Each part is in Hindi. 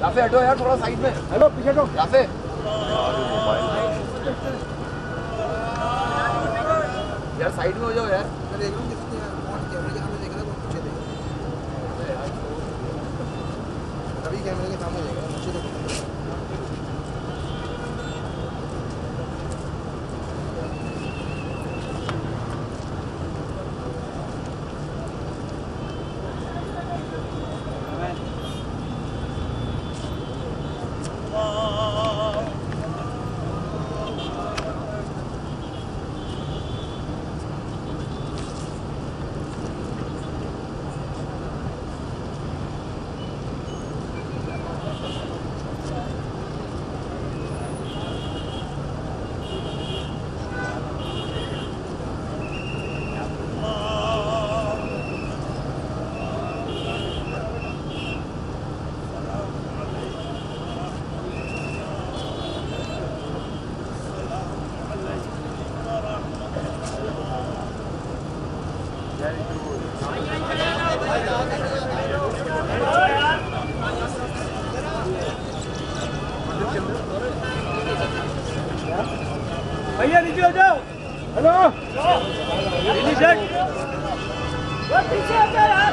याफे हटो यार थोड़ा साइड में। हेलो पीछे हटो याफे। यार साइड में हो जाओ यार। मैं देख रहा हूँ किसने कैमरे के सामने देख रहा है, वो पीछे देख रहा है। अभी कैमरे के सामने देख रहा है, पीछे देखो। भैया नीचे हो जाओ। हेलो पीछे हो जाओ यार।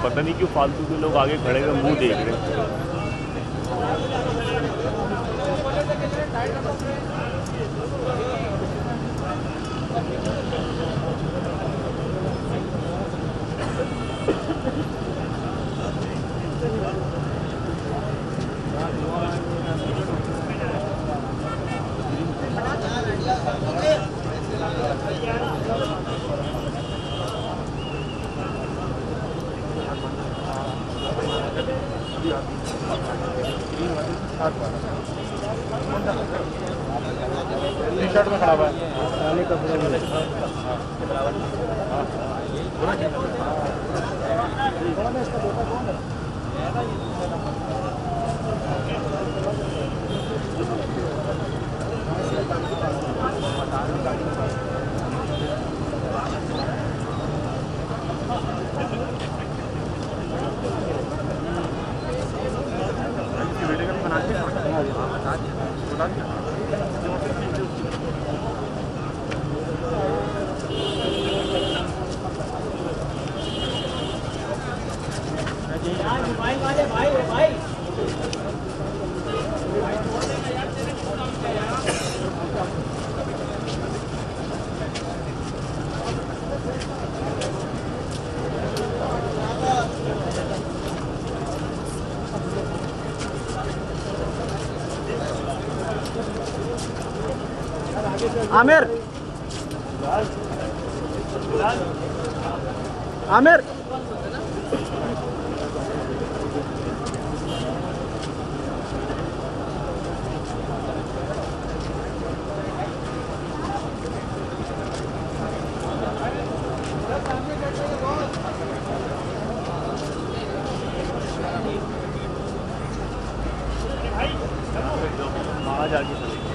पता नहीं क्यों फालतू के लोग आगे खड़े हुए मुंह देख रहे हैं। टी शर्ट में खड़ा हुआ है। आमिर आमिर वहाँ जाके चले दे